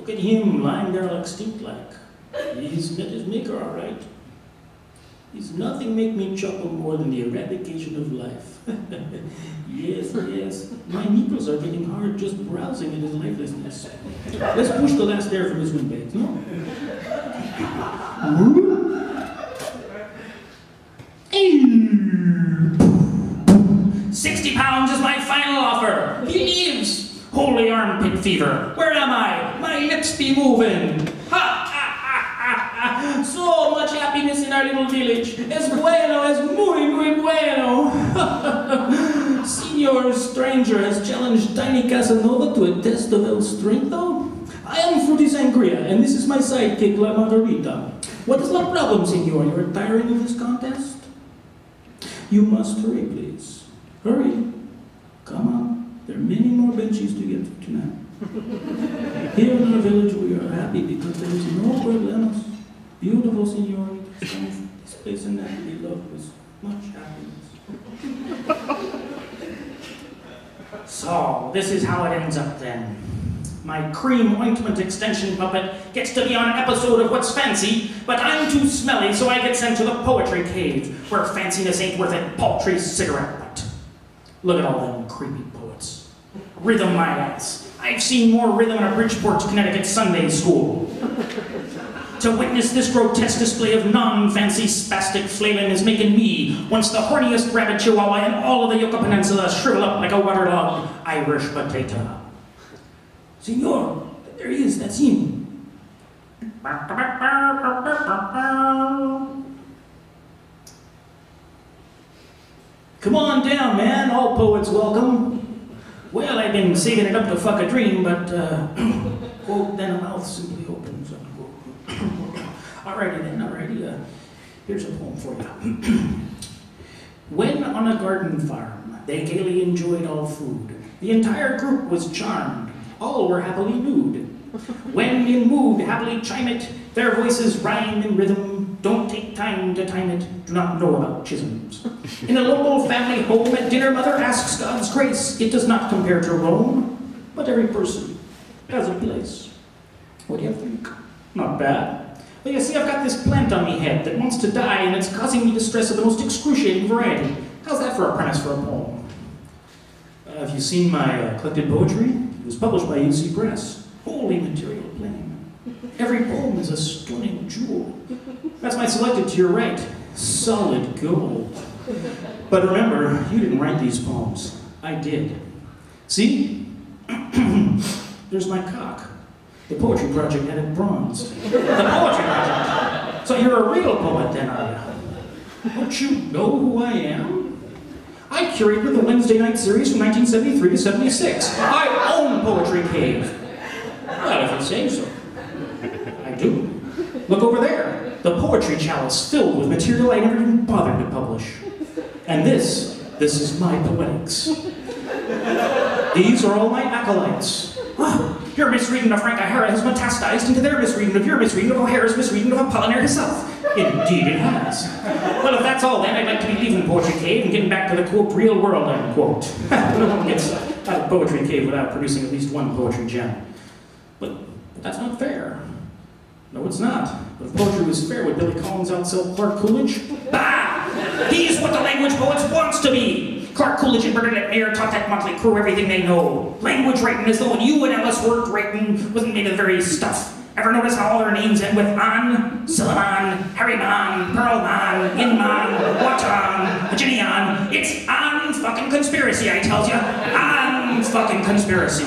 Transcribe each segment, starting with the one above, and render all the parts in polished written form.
Look at him lying there like stink-like. He's met his maker, all right. He's nothing make me chuckle more than the eradication of life. Yes, yes, my nipples are getting hard just browsing in his lifelessness. Let's push the last air from his windbags, no? 60 pounds is my final offer. He leaves. Holy armpit fever. Where am I? My lips be moving. Ha, ha, ha, ha, ha. So much happiness in our little village. Es bueno, es muy, muy bueno. Senor Stranger has challenged Tiny Casanova to a test of El strength, though. I am Fruity Sangria, and this is my sidekick, La Margarita. What is the problem, senor? You are tiring of this contest? You must hurry, please. Hurry. Come on. There are many more benches to get to tonight. Here in our village, we are happy because there is no problems. Beautiful señorita, this place and that we love with much happiness. So, this is how it ends up then. My cream ointment extension puppet gets to be on an episode of What's Fancy, but I'm too smelly, so I get sent to the poetry cave, where fanciness ain't worth a paltry cigarette butt. Look at all them creepy poets. Rhythm my ass. I've seen more rhythm in a Bridgeport, Connecticut Sunday school. To witness this grotesque display of non-fancy spastic flailing is making me, once the horniest rabbit chihuahua in all of the Yucca Peninsula, shrivel up like a waterlogged Irish potato. Senor, there he is, that's him. Come on down, man, all poets welcome. Well, I've been saving it up to fuck a dream, but, quote, then a mouth simply opens, unquote. Alrighty then, alrighty, here's a poem for you. When on a garden farm, they gaily enjoyed all food, the entire group was charmed, all were happily nude. When in mood happily chime it, their voices rhyme in rhythm, don't take time to time it, do not know about chisms. In a local family home at dinner, mother asks God's grace. It does not compare to Rome, but every person has a place. What do you think? Not bad. Well, you see, I've got this plant on me head that wants to die, and it's causing me distress of the most excruciating variety. How's that for a premise for a poem? Have you seen my collected poetry? It was published by UC Press. Holy material plane. Every poem is a stunning jewel. That's my selected to your right. Solid gold. But remember, you didn't write these poems. I did. See? There's my cock. The Poetry Project had it bronzed. The Poetry Project. So you're a real poet then, are you? Don't you know who I am? I curated the Wednesday night series from 1973 to 76. I own Poetry Cave. Well, if you say so. I do. Look over there. The poetry chalice filled with material I never even bothered to publish. And this is my poetics. These are all my acolytes. Oh, your misreading of Frank O'Hara has metastasized into their misreading of your misreading of O'Hara's misreading of Apollinaire himself. Indeed it has. Well, if that's all then, I'd like to be leaving the Poetry Cave and getting back to the, quote, real world, unquote. No one gets out of Poetry Cave without producing at least one poetry gem. But that's not fair. No, it's not. But if poetry was fair, would Billy Collins outsell Clark Coolidge? Bah! He's what the language poets wants to be! Clark Coolidge and Bernadette Mayer taught that motley crew everything they know. Language writing as though when you and Ellis worked writing wasn't made of the very stuff. Ever notice how all their names end with on? Sullivan, Harryman, Pearlman, Inman, Watan, Virginian. It's on fucking conspiracy, I tells ya. On fucking conspiracy.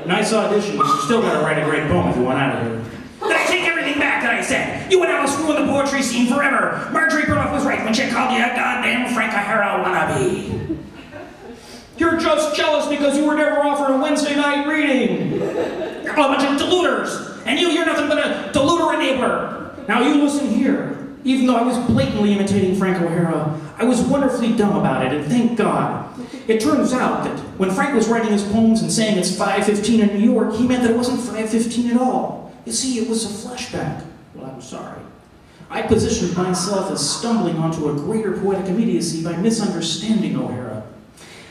Nice audition, but you still gotta write a great poem if you want out of here. But I take everything back that I said. You and Alice ruined the poetry scene forever. Marjorie Burloff was right when she called you a goddamn Frank O'Hara wannabe. You're just jealous because you were never offered a Wednesday night reading. You're all a bunch of deluders. And you're nothing but a deluder enabler. Now you listen here. Even though I was blatantly imitating Frank O'Hara, I was wonderfully dumb about it, and thank God. It turns out that when Frank was writing his poems and saying it's 5:15 in New York, he meant that it wasn't 5:15 at all. You see, it was a flashback. Well, I'm sorry. I positioned myself as stumbling onto a greater poetic immediacy by misunderstanding O'Hara.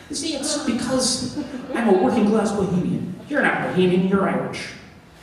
You see, it's because I'm a working-class bohemian. You're not bohemian, you're Irish.